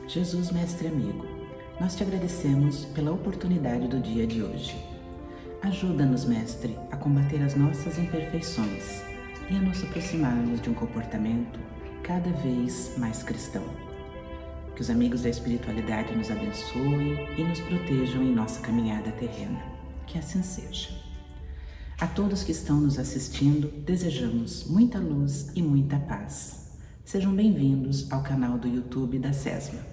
Jesus, Mestre Amigo, nós te agradecemos pela oportunidade do dia de hoje. Ajuda-nos, Mestre, a combater as nossas imperfeições e a nos aproximarmos de um comportamento cada vez mais cristão. Que os amigos da espiritualidade nos abençoem e nos protejam em nossa caminhada terrena. Que assim seja. A todos que estão nos assistindo, desejamos muita luz e muita paz. Sejam bem-vindos ao canal do YouTube da SESMA.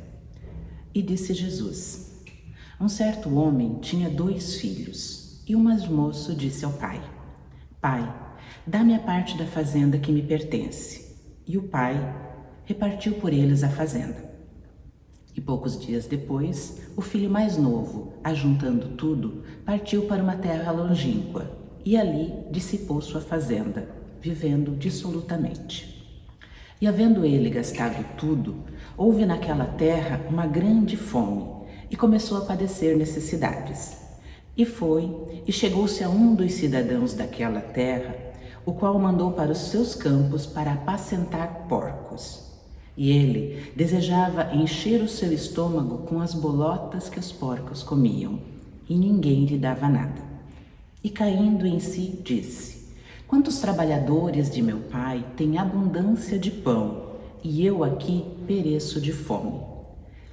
E disse Jesus: um certo homem tinha 2 filhos, e o mais moço disse ao pai: Pai, dá-me a parte da fazenda que me pertence. E o pai repartiu por eles a fazenda. E poucos dias depois, o filho mais novo, ajuntando tudo, partiu para uma terra longínqua, e ali dissipou sua fazenda, vivendo dissolutamente. E havendo ele gastado tudo, houve naquela terra uma grande fome, e começou a padecer necessidades. E foi, e chegou-se a um dos cidadãos daquela terra, o qual mandou para os seus campos para apacentar porcos. E ele desejava encher o seu estômago com as bolotas que os porcos comiam, e ninguém lhe dava nada. E caindo em si, disse: quantos trabalhadores de meu pai têm abundância de pão, e eu aqui pereço de fome.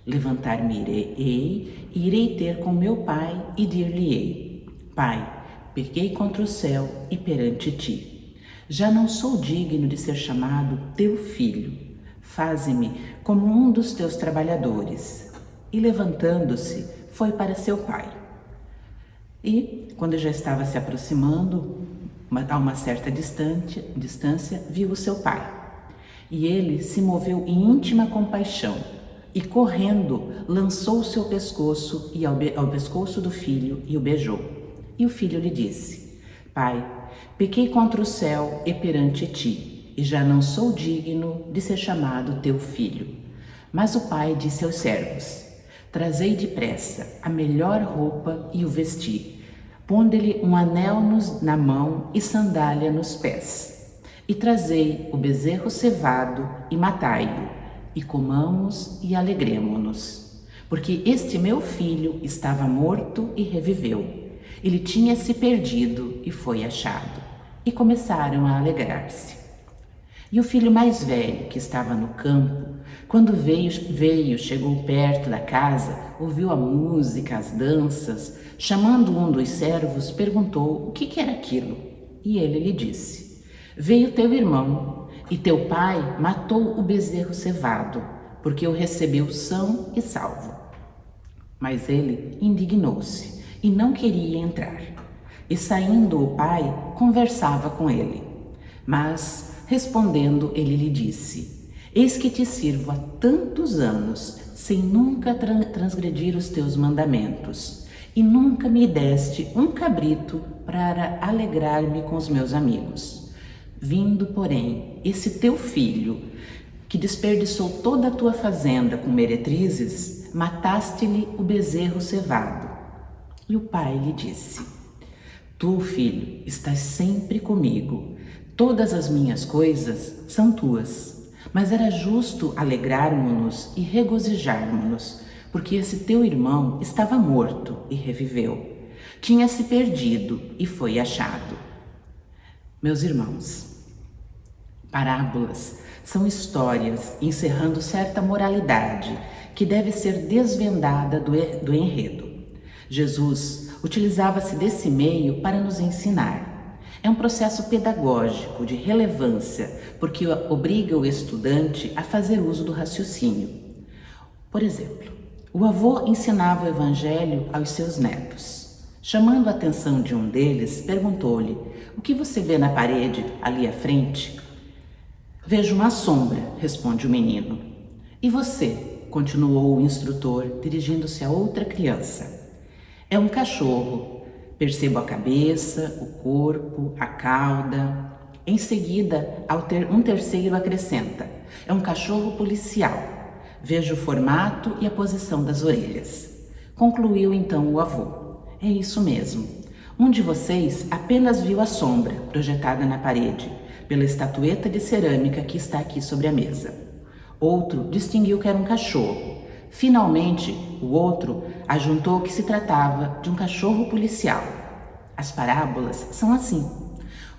Levantar-me-ei e irei ter com meu pai e dir-lhe-ei: Pai, pequei contra o céu e perante ti. Já não sou digno de ser chamado teu filho. Faze-me como um dos teus trabalhadores. E levantando-se, foi para seu pai. E, quando já estava se aproximando, a uma certa distância, viu o seu pai. E ele se moveu em íntima compaixão, e correndo, lançou o seu pescoço e ao pescoço do filho e o beijou. E o filho lhe disse: Pai, pequei contra o céu e perante ti, e já não sou digno de ser chamado teu filho. Mas o pai disse aos servos: trazei depressa a melhor roupa e o vesti, ponde-lhe um anel na mão e sandália nos pés. E trazei o bezerro cevado e matai-o, e comamos e alegremo-nos. Porque este meu filho estava morto e reviveu, ele tinha se perdido e foi achado. E começaram a alegrar-se. E o filho mais velho, que estava no campo, quando chegou perto da casa, ouviu a música, as danças, chamando um dos servos, perguntou o que era aquilo. E ele lhe disse: veio teu irmão, e teu pai matou o bezerro cevado, porque o recebeu são e salvo. Mas ele indignou-se e não queria entrar. E saindo o pai, conversava com ele. Mas, respondendo, ele lhe disse: eis que te sirvo há tantos anos, sem nunca transgredir os teus mandamentos, e nunca me deste um cabrito para alegrar-me com os meus amigos. Vindo, porém, esse teu filho, que desperdiçou toda a tua fazenda com meretrizes, mataste-lhe o bezerro cevado. E o pai lhe disse: tu, filho, estás sempre comigo, todas as minhas coisas são tuas, mas era justo alegrarmos-nos e regozijarmos-nos, porque esse teu irmão estava morto e reviveu, tinha se perdido e foi achado. Meus irmãos, parábolas são histórias encerrando certa moralidade que deve ser desvendada do enredo. Jesus utilizava-se desse meio para nos ensinar. É um processo pedagógico de relevância, porque obriga o estudante a fazer uso do raciocínio. Por exemplo, o avô ensinava o evangelho aos seus netos. Chamando a atenção de um deles, perguntou-lhe: o que você vê na parede ali à frente? Vejo uma sombra, responde o menino. E você? Continuou o instrutor, dirigindo-se a outra criança. É um cachorro. Percebo a cabeça, o corpo, a cauda. Em seguida, um terceiro acrescenta: é um cachorro policial. Vejo o formato e a posição das orelhas. Concluiu então o avô: é isso mesmo. Um de vocês apenas viu a sombra projetada na parede, pela estatueta de cerâmica que está aqui sobre a mesa. Outro distinguiu que era um cachorro. Finalmente, o outro ajuntou que se tratava de um cachorro policial. As parábolas são assim.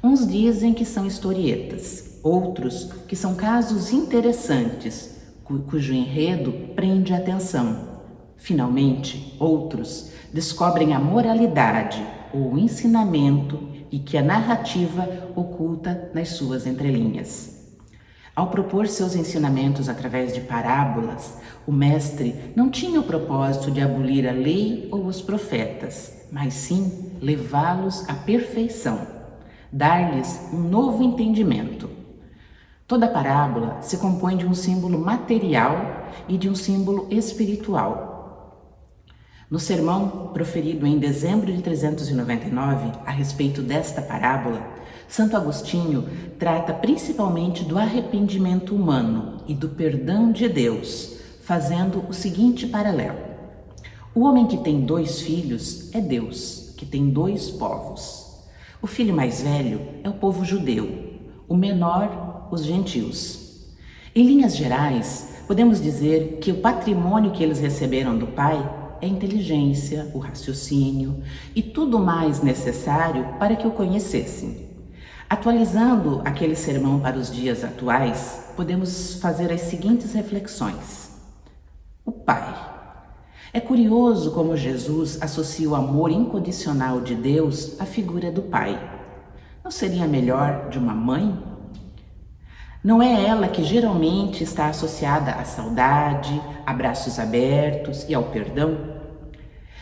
Uns dizem que são historietas, outros que são casos interessantes, cujo enredo prende a atenção. Finalmente, outros descobrem a moralidade ou o ensinamento e que a narrativa oculta nas suas entrelinhas. Ao propor seus ensinamentos através de parábolas, o mestre não tinha o propósito de abolir a lei ou os profetas, mas sim levá-los à perfeição, dar-lhes um novo entendimento. Toda parábola se compõe de um símbolo material e de um símbolo espiritual. No sermão proferido em dezembro de 399 a respeito desta parábola, Santo Agostinho trata principalmente do arrependimento humano e do perdão de Deus, fazendo o seguinte paralelo. O homem que tem 2 filhos é Deus, que tem 2 povos. O filho mais velho é o povo judeu, o menor, os gentios. Em linhas gerais, podemos dizer que o patrimônio que eles receberam do pai é a inteligência, o raciocínio e tudo mais necessário para que o conhecessem. Atualizando aquele sermão para os dias atuais, podemos fazer as seguintes reflexões. O Pai. É curioso como Jesus associa o amor incondicional de Deus à figura do Pai. Não seria melhor de uma mãe? Não é ela que geralmente está associada à saudade, a braços abertos e ao perdão?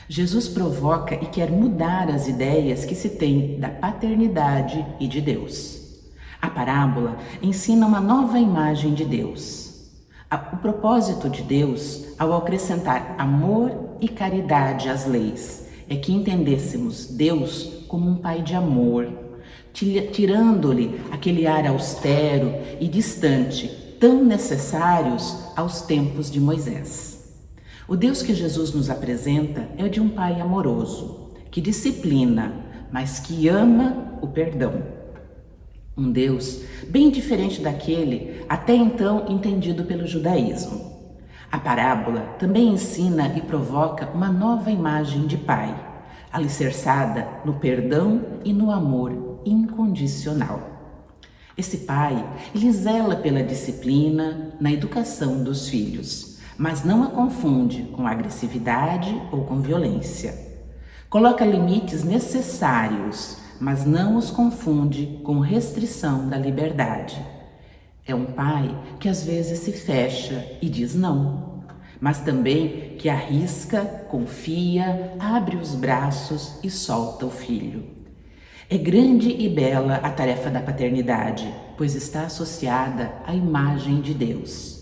Jesus provoca e quer mudar as ideias que se tem da paternidade e de Deus. A parábola ensina uma nova imagem de Deus. O propósito de Deus, ao acrescentar amor e caridade às leis, é que entendêssemos Deus como um Pai de amor, tirando-lhe aquele ar austero e distante, tão necessários aos tempos de Moisés. O Deus que Jesus nos apresenta é o de um Pai amoroso, que disciplina, mas que ama o perdão. Um Deus bem diferente daquele até então entendido pelo judaísmo. A parábola também ensina e provoca uma nova imagem de Pai, alicerçada no perdão e no amor incondicional. Esse Pai, ele zela pela disciplina na educação dos filhos, mas não a confunde com agressividade ou com violência. Coloca limites necessários, mas não os confunde com restrição da liberdade. É um pai que às vezes se fecha e diz não, mas também que arrisca, confia, abre os braços e solta o filho. É grande e bela a tarefa da paternidade, pois está associada à imagem de Deus.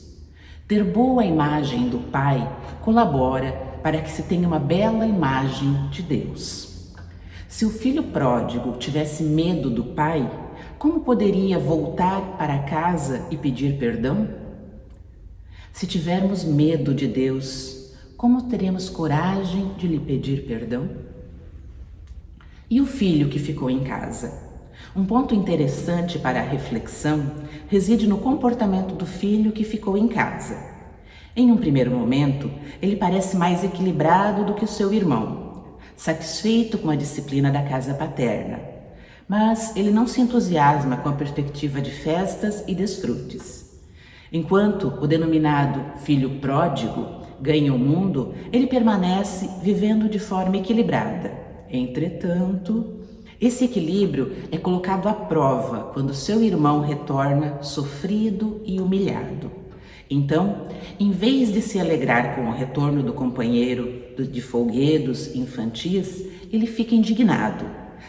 Ter boa imagem do Pai colabora para que se tenha uma bela imagem de Deus. Se o filho pródigo tivesse medo do pai, como poderia voltar para casa e pedir perdão? Se tivermos medo de Deus, como teremos coragem de lhe pedir perdão? E o filho que ficou em casa? Um ponto interessante para a reflexão reside no comportamento do filho que ficou em casa. Em um primeiro momento, ele parece mais equilibrado do que o seu irmão, satisfeito com a disciplina da casa paterna. Mas ele não se entusiasma com a perspectiva de festas e desfrutes. Enquanto o denominado filho pródigo ganha o mundo, ele permanece vivendo de forma equilibrada. Entretanto, esse equilíbrio é colocado à prova quando seu irmão retorna sofrido e humilhado. Então, em vez de se alegrar com o retorno do companheiro de folguedos infantis, ele fica indignado,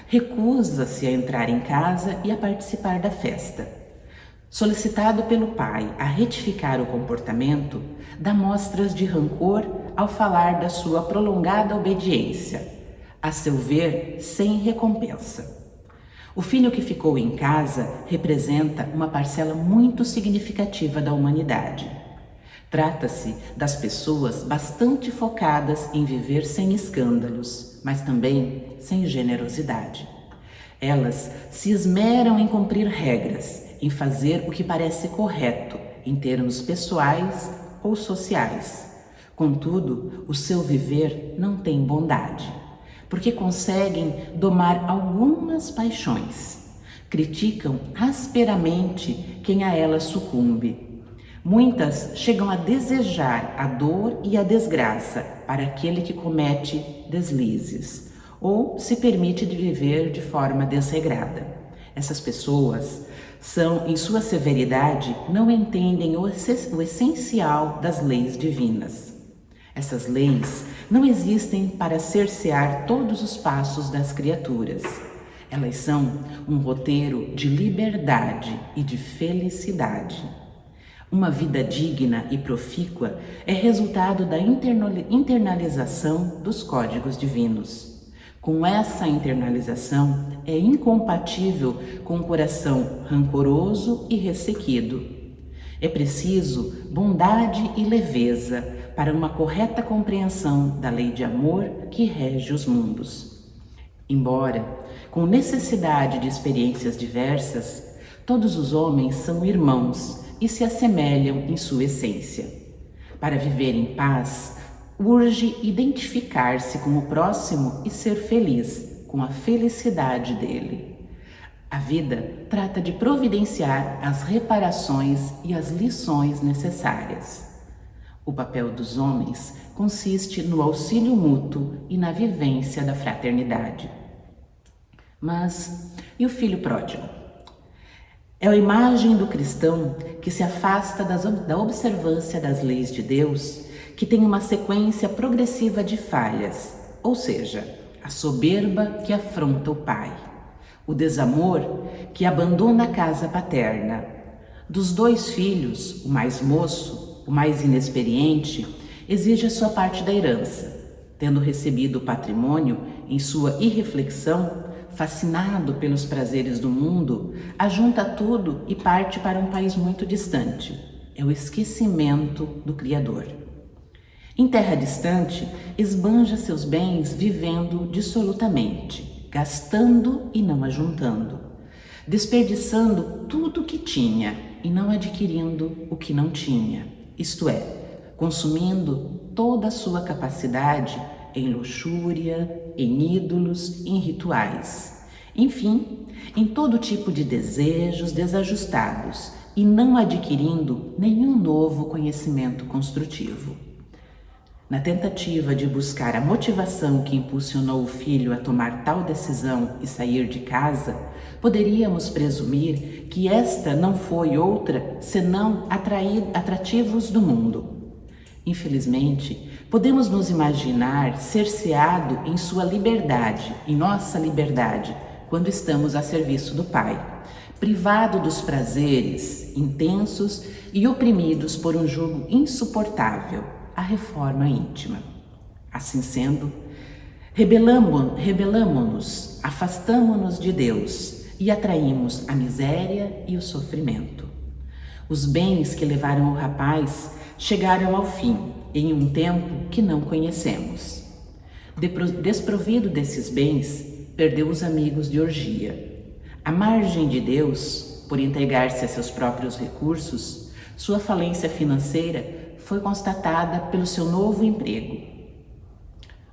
recusa-se a entrar em casa e a participar da festa. Solicitado pelo pai a retificar o comportamento, dá mostras de rancor ao falar da sua prolongada obediência, a seu ver, sem recompensa. O filho que ficou em casa representa uma parcela muito significativa da humanidade. Trata-se das pessoas bastante focadas em viver sem escândalos, mas também sem generosidade. Elas se esmeram em cumprir regras, em fazer o que parece correto em termos pessoais ou sociais, Contudo, o seu viver não tem bondade, porque conseguem domar algumas paixões. Criticam asperamente quem a elas sucumbe. Muitas chegam a desejar a dor e a desgraça para aquele que comete deslizes, ou se permite de viver de forma desregrada. Essas pessoas são, em sua severidade, não entendem o essencial das leis divinas. Essas leis não existem para cercear todos os passos das criaturas. Elas são um roteiro de liberdade e de felicidade. Uma vida digna e profícua é resultado da internalização dos códigos divinos. Com essa internalização, é incompatível com o coração rancoroso e ressequido. É preciso bondade e leveza para uma correta compreensão da lei de amor que rege os mundos. Embora, com necessidade de experiências diversas, todos os homens são irmãos e se assemelham em sua essência. Para viver em paz, urge identificar-se com o próximo e ser feliz com a felicidade dele. A vida trata de providenciar as reparações e as lições necessárias. O papel dos homens consiste no auxílio mútuo e na vivência da fraternidade. Mas e o filho pródigo? É a imagem do cristão que se afasta da observância das leis de Deus, que tem uma sequência progressiva de falhas, ou seja, a soberba que afronta o pai, o desamor que abandona a casa paterna. Dos 2 filhos, o mais moço, o mais inexperiente, exige a sua parte da herança. Tendo recebido o patrimônio em sua irreflexão, fascinado pelos prazeres do mundo, ajunta tudo e parte para um país muito distante. É o esquecimento do Criador. Em terra distante, esbanja seus bens vivendo dissolutamente, gastando e não ajuntando, desperdiçando tudo o que tinha e não adquirindo o que não tinha, isto é, consumindo toda a sua capacidade em luxúria, em ídolos, em rituais, enfim, em todo tipo de desejos desajustados e não adquirindo nenhum novo conhecimento construtivo. Na tentativa de buscar a motivação que impulsionou o filho a tomar tal decisão e sair de casa, poderíamos presumir que esta não foi outra senão atrativos do mundo. Infelizmente, podemos nos imaginar cerceado em sua liberdade, em nossa liberdade, quando estamos a serviço do Pai, privado dos prazeres intensos e oprimidos por um jugo insuportável, a reforma íntima. Assim sendo, rebelamo-nos, afastamo-nos de Deus e atraímos a miséria e o sofrimento. Os bens que levaram o rapaz chegaram ao fim, em um tempo que não conhecemos. Desprovido desses bens, perdeu os amigos de orgia. À margem de Deus, por entregar-se a seus próprios recursos, sua falência financeira foi constatada pelo seu novo emprego.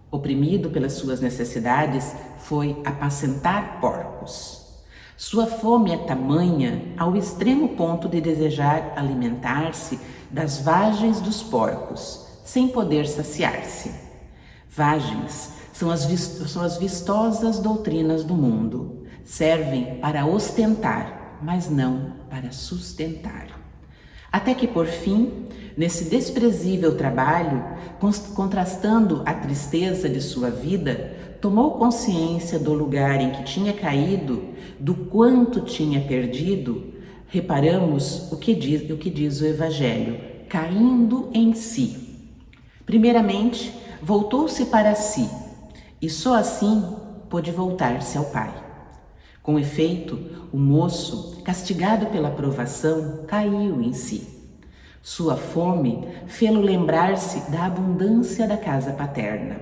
Oprimido pelas suas necessidades, foi apacentar porcos. Sua fome é tamanha ao extremo ponto de desejar alimentar-se das vagens dos porcos, sem poder saciar-se. Vagens são as vistosas doutrinas do mundo. Servem para ostentar, mas não para sustentar. Até que, por fim, nesse desprezível trabalho, contrastando a tristeza de sua vida, tomou consciência do lugar em que tinha caído, do quanto tinha perdido. Reparamos o que diz o Evangelho, caindo em si. Primeiramente, voltou-se para si, e só assim pôde voltar-se ao Pai. Com efeito, o moço, castigado pela provação, caiu em si. Sua fome fê-lo lembrar-se da abundância da casa paterna.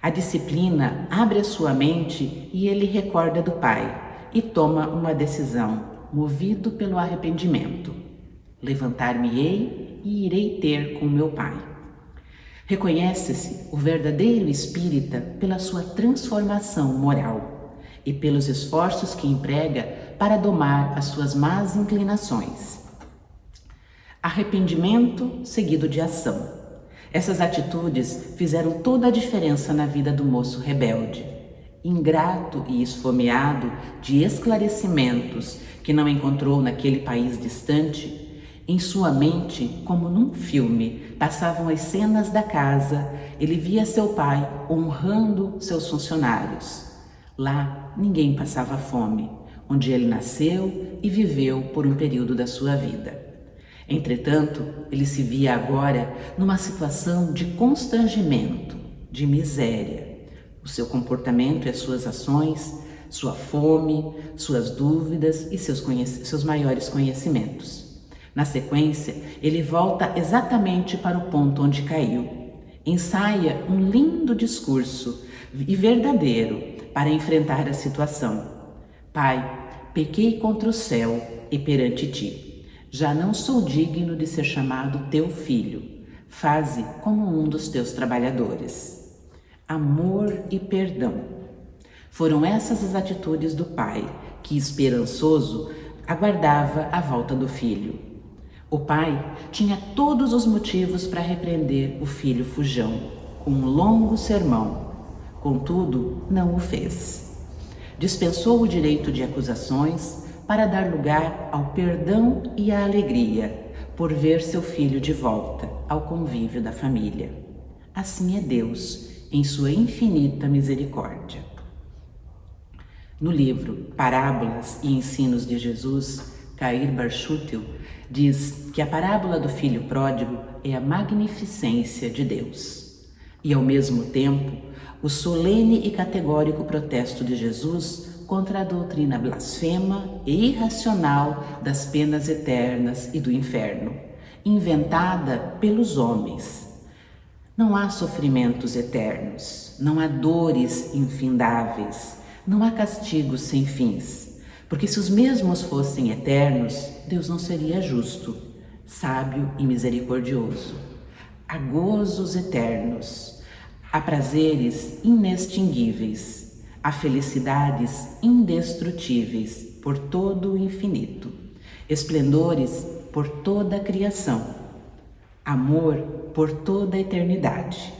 A disciplina abre a sua mente e ele recorda do Pai e toma uma decisão, movido pelo arrependimento. Levantar-me-ei e irei ter com meu Pai. Reconhece-se o verdadeiro espírita pela sua transformação moral e pelos esforços que emprega para domar as suas más inclinações. Arrependimento seguido de ação. Essas atitudes fizeram toda a diferença na vida do moço rebelde. Ingrato e esfomeado de esclarecimentos que não encontrou naquele país distante, em sua mente, como num filme, passavam as cenas da casa. Ele via seu pai honrando seus funcionários. Lá, ninguém passava fome, onde ele nasceu e viveu por um período da sua vida. Entretanto, ele se via agora numa situação de constrangimento, de miséria. O seu comportamento e as suas ações, sua fome, suas dúvidas e seus maiores conhecimentos. Na sequência, ele volta exatamente para o ponto onde caiu. Ensaia um lindo discurso e verdadeiro para enfrentar a situação. Pai, pequei contra o céu e perante ti. Já não sou digno de ser chamado teu filho. Faze como um dos teus trabalhadores. Amor e perdão. Foram essas as atitudes do pai, que, esperançoso, aguardava a volta do filho. O pai tinha todos os motivos para repreender o filho fujão, com um longo sermão. Contudo, não o fez. Dispensou o direito de acusações para dar lugar ao perdão e à alegria por ver seu filho de volta ao convívio da família. Assim é Deus, em sua infinita misericórdia. No livro Parábolas e Ensinos de Jesus, Cair Barchutel diz que a parábola do filho pródigo é a magnificência de Deus e, ao mesmo tempo, o solene e categórico protesto de Jesus contra a doutrina blasfema e irracional das penas eternas e do inferno, inventada pelos homens. Não há sofrimentos eternos, não há dores infindáveis, não há castigos sem fins. Porque se os mesmos fossem eternos, Deus não seria justo, sábio e misericordioso. Há gozos eternos, há prazeres inextinguíveis, há felicidades indestrutíveis por todo o infinito, esplendores por toda a criação, amor por toda a eternidade.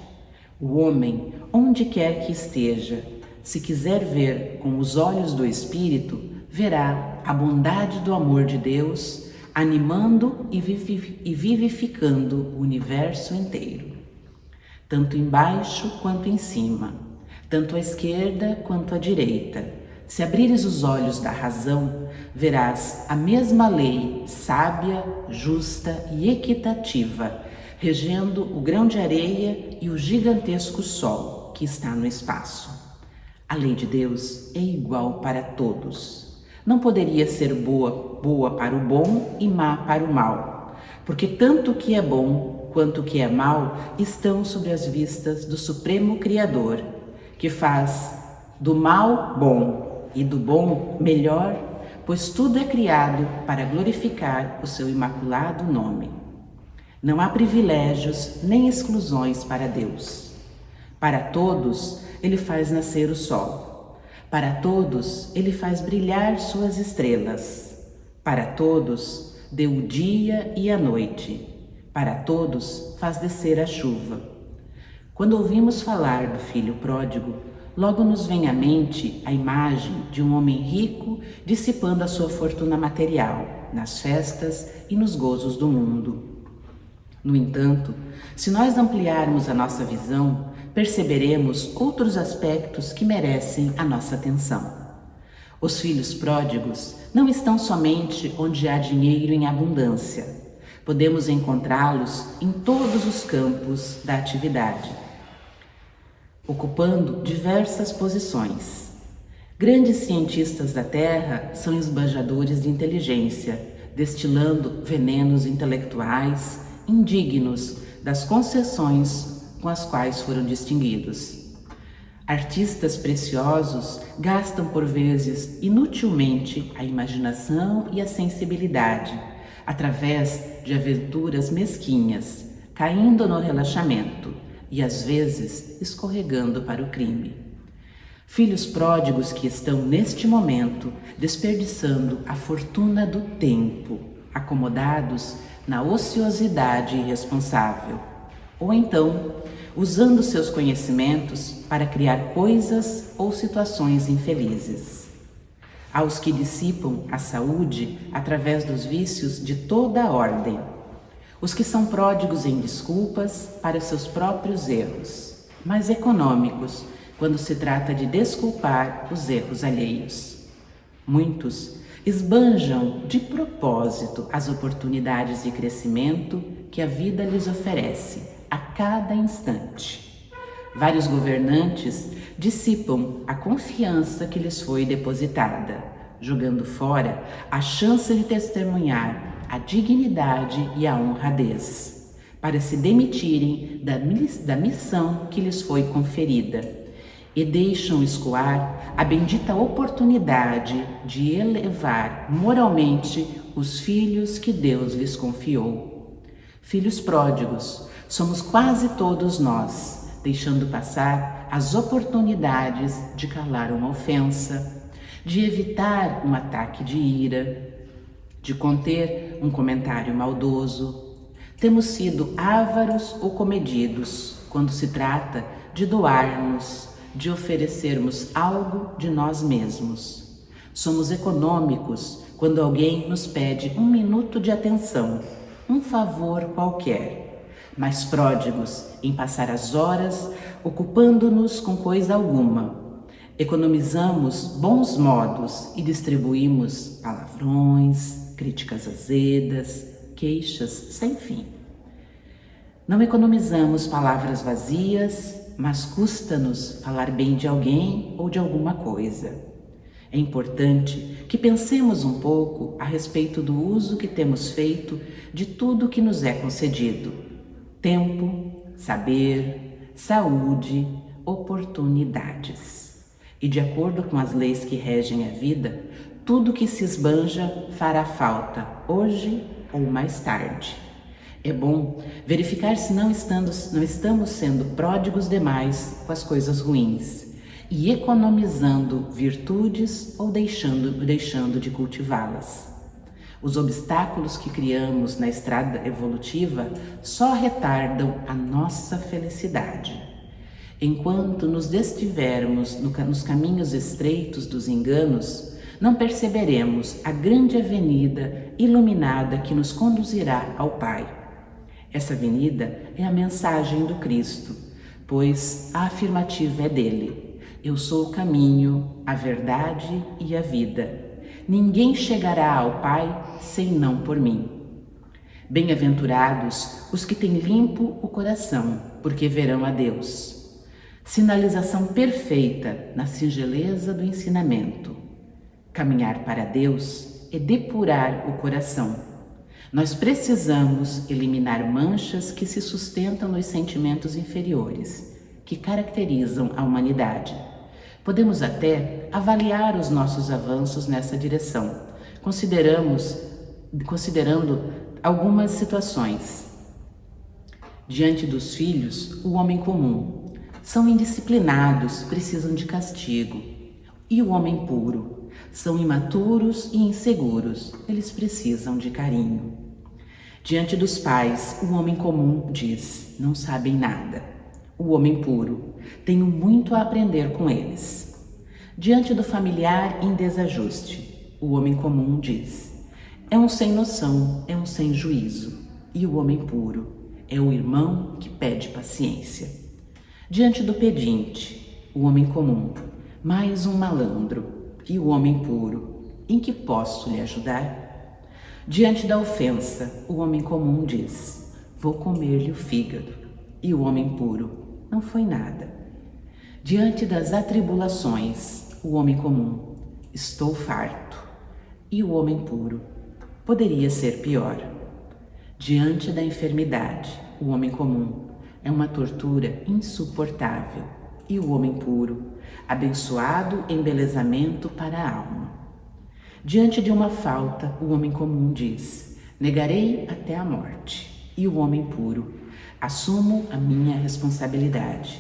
O homem, onde quer que esteja, se quiser ver com os olhos do Espírito, verá a bondade do amor de Deus animando e vivificando o universo inteiro, tanto embaixo quanto em cima, tanto à esquerda quanto à direita. Se abrires os olhos da razão, verás a mesma lei sábia, justa e equitativa, regendo o grão de areia e o gigantesco sol que está no espaço. A lei de Deus é igual para todos. Não poderia ser boa para o bom e má para o mal, porque tanto o que é bom quanto o que é mal estão sob as vistas do Supremo Criador, que faz do mal bom e do bom melhor, pois tudo é criado para glorificar o seu imaculado nome. Não há privilégios nem exclusões para Deus. Para todos, Ele faz nascer o sol. Para todos, Ele faz brilhar suas estrelas. Para todos, deu o dia e a noite. Para todos, faz descer a chuva. Quando ouvimos falar do filho pródigo, logo nos vem à mente a imagem de um homem rico dissipando a sua fortuna material nas festas e nos gozos do mundo. No entanto, se nós ampliarmos a nossa visão, perceberemos outros aspectos que merecem a nossa atenção. Os filhos pródigos não estão somente onde há dinheiro em abundância. Podemos encontrá-los em todos os campos da atividade, ocupando diversas posições. Grandes cientistas da Terra são esbanjadores de inteligência, destilando venenos intelectuais indignos das concessões com as quais foram distinguidos. Artistas preciosos gastam por vezes inutilmente a imaginação e a sensibilidade, através de aventuras mesquinhas, caindo no relaxamento, e às vezes escorregando para o crime. Filhos pródigos que estão neste momento desperdiçando a fortuna do tempo, acomodados na ociosidade irresponsável, ou então usando seus conhecimentos para criar coisas ou situações infelizes. Aos que dissipam a saúde através dos vícios de toda a ordem, os que são pródigos em desculpas para seus próprios erros, mas econômicos quando se trata de desculpar os erros alheios. Muitos esbanjam de propósito as oportunidades de crescimento que a vida lhes oferece a cada instante. Vários governantes dissipam a confiança que lhes foi depositada, jogando fora a chance de testemunhar a dignidade e a honradez, para se demitirem da missão que lhes foi conferida, e deixam escoar a bendita oportunidade de elevar moralmente os filhos que Deus lhes confiou. Filhos pródigos, somos quase todos nós, deixando passar as oportunidades de calar uma ofensa, de evitar um ataque de ira, de conter um comentário maldoso. Temos sido ávaros ou comedidos quando se trata de doar-nos, de oferecermos algo de nós mesmos. Somos econômicos quando alguém nos pede um minuto de atenção, um favor qualquer, mas pródigos em passar as horas ocupando-nos com coisa alguma. Economizamos bons modos e distribuímos palavrões, críticas azedas, queixas sem fim. Não economizamos palavras vazias, mas custa-nos falar bem de alguém ou de alguma coisa. É importante que pensemos um pouco a respeito do uso que temos feito de tudo que nos é concedido: tempo, saber, saúde, oportunidades. E de acordo com as leis que regem a vida, tudo que se esbanja fará falta, hoje ou mais tarde. É bom verificar se não estamos sendo pródigos demais com as coisas ruins e economizando virtudes ou deixando de cultivá-las. Os obstáculos que criamos na estrada evolutiva só retardam a nossa felicidade. Enquanto nos destivermos nos caminhos estreitos dos enganos, não perceberemos a grande avenida iluminada que nos conduzirá ao Pai. Essa avenida é a mensagem do Cristo, pois a afirmativa é dele: eu sou o caminho, a verdade e a vida. Ninguém chegará ao Pai senão por mim. Bem-aventurados os que têm limpo o coração, porque verão a Deus. Sinalização perfeita na singeleza do ensinamento. Caminhar para Deus é depurar o coração. Nós precisamos eliminar manchas que se sustentam nos sentimentos inferiores, que caracterizam a humanidade. Podemos até avaliar os nossos avanços nessa direção, considerando algumas situações. Diante dos filhos, o homem comum. São indisciplinados, precisam de castigo. E o homem puro. São imaturos e inseguros, eles precisam de carinho. Diante dos pais, o homem comum diz: não sabem nada. O homem puro: tenho muito a aprender com eles. Diante do familiar em desajuste, o homem comum diz: é um sem noção, é um sem juízo. E o homem puro é o irmão que pede paciência. Diante do pedinte, o homem comum: mais um malandro. E o homem puro: em que posso lhe ajudar? Diante da ofensa, o homem comum diz: vou comer-lhe o fígado. E o homem puro: não foi nada. Diante das atribulações, o homem comum: estou farto. E o homem puro: poderia ser pior. Diante da enfermidade, o homem comum: é uma tortura insuportável. E o homem puro: abençoado embelezamento para a alma. Diante de uma falta, o homem comum diz: negarei até a morte. E o homem puro: Assumo a minha responsabilidade.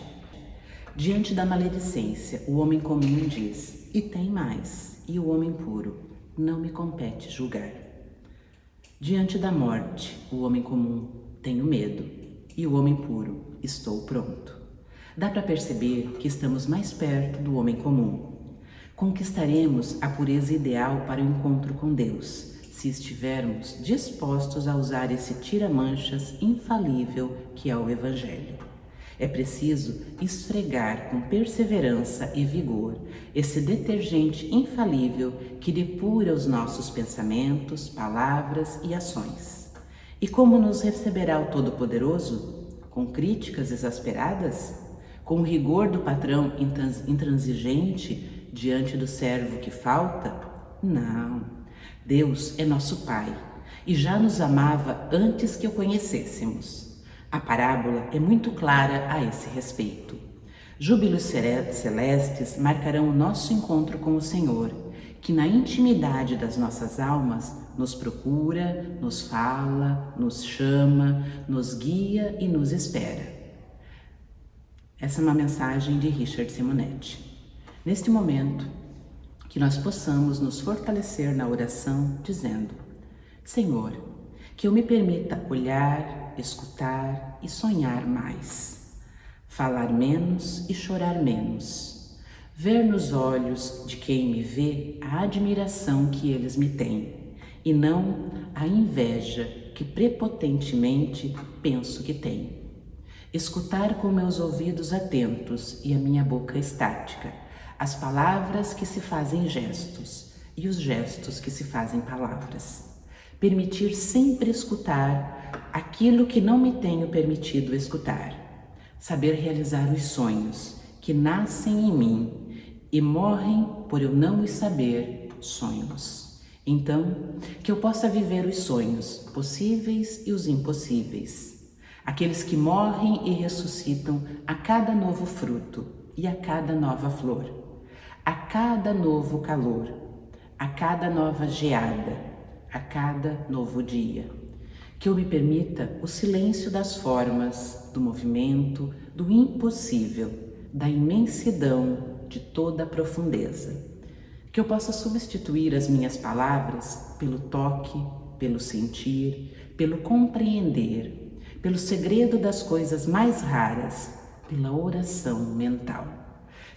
Diante da maledicência, o homem comum diz, e tem mais, e o homem puro, não me compete julgar. Diante da morte, o homem comum, tenho medo, e o homem puro, estou pronto. Dá para perceber que estamos mais perto do homem comum. Conquistaremos a pureza ideal para o encontro com Deus, se estivermos dispostos a usar esse tira-manchas infalível que é o Evangelho. É preciso esfregar com perseverança e vigor esse detergente infalível que depura os nossos pensamentos, palavras e ações. E como nos receberá o Todo-Poderoso? Com críticas exasperadas? Com o rigor do patrão intransigente diante do servo que falta? Não. Deus é nosso Pai e já nos amava antes que o conhecêssemos. A parábola é muito clara a esse respeito. Júbilos celestes marcarão o nosso encontro com o Senhor, que na intimidade das nossas almas nos procura, nos fala, nos chama, nos guia e nos espera. Essa é uma mensagem de Richard Simonetti. Neste momento, que nós possamos nos fortalecer na oração, dizendo: Senhor, que eu me permita olhar, escutar e sonhar mais, falar menos e chorar menos, ver nos olhos de quem me vê a admiração que eles me têm e não a inveja que prepotentemente penso que têm. Escutar com meus ouvidos atentos e a minha boca estática as palavras que se fazem gestos e os gestos que se fazem palavras. Permitir sempre escutar aquilo que não me tenho permitido escutar. Saber realizar os sonhos que nascem em mim e morrem por eu não os saber sonhos. Então, que eu possa viver os sonhos possíveis e os impossíveis. Aqueles que morrem e ressuscitam a cada novo fruto e a cada nova flor. A cada novo calor, a cada nova geada, a cada novo dia. Que eu me permita o silêncio das formas, do movimento, do impossível, da imensidão, de toda a profundeza. Que eu possa substituir as minhas palavras pelo toque, pelo sentir, pelo compreender, pelo segredo das coisas mais raras, pela oração mental.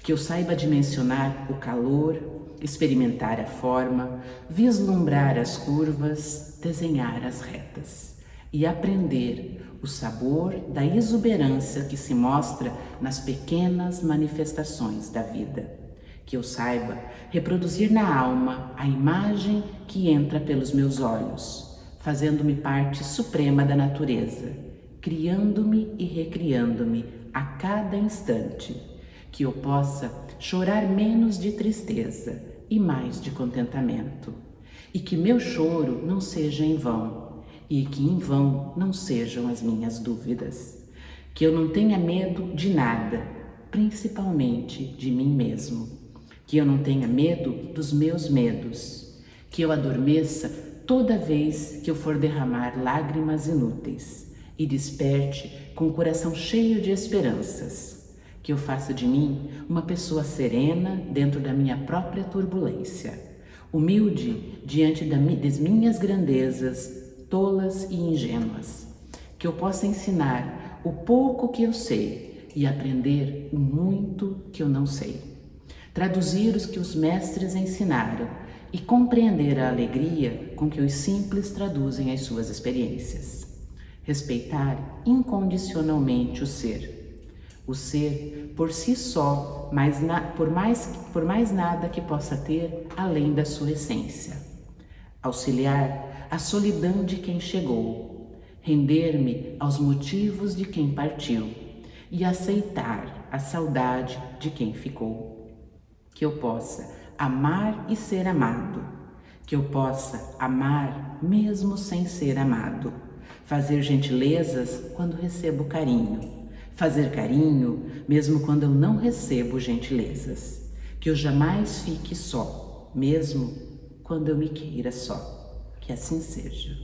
Que eu saiba dimensionar o calor, experimentar a forma, vislumbrar as curvas, desenhar as retas e aprender o sabor da exuberância que se mostra nas pequenas manifestações da vida. Que eu saiba reproduzir na alma a imagem que entra pelos meus olhos, fazendo-me parte suprema da natureza, criando-me e recriando-me a cada instante. Que eu possa chorar menos de tristeza e mais de contentamento. E que meu choro não seja em vão, e que em vão não sejam as minhas dúvidas. Que eu não tenha medo de nada, principalmente de mim mesmo. Que eu não tenha medo dos meus medos. Que eu adormeça toda vez que eu for derramar lágrimas inúteis e desperte com o coração cheio de esperanças. Que eu faça de mim uma pessoa serena dentro da minha própria turbulência, humilde diante das minhas grandezas, tolas e ingênuas. Que eu possa ensinar o pouco que eu sei e aprender o muito que eu não sei. Traduzir os que os mestres ensinaram e compreender a alegria com que os simples traduzem as suas experiências. Respeitar incondicionalmente o ser. O ser por si só, por mais nada que possa ter além da sua essência. Auxiliar a solidão de quem chegou, render-me aos motivos de quem partiu e aceitar a saudade de quem ficou. Que eu possa amar e ser amado, que eu possa amar mesmo sem ser amado, fazer gentilezas quando recebo carinho, fazer carinho mesmo quando eu não recebo gentilezas, que eu jamais fique só, mesmo quando eu me queira só. Que assim seja.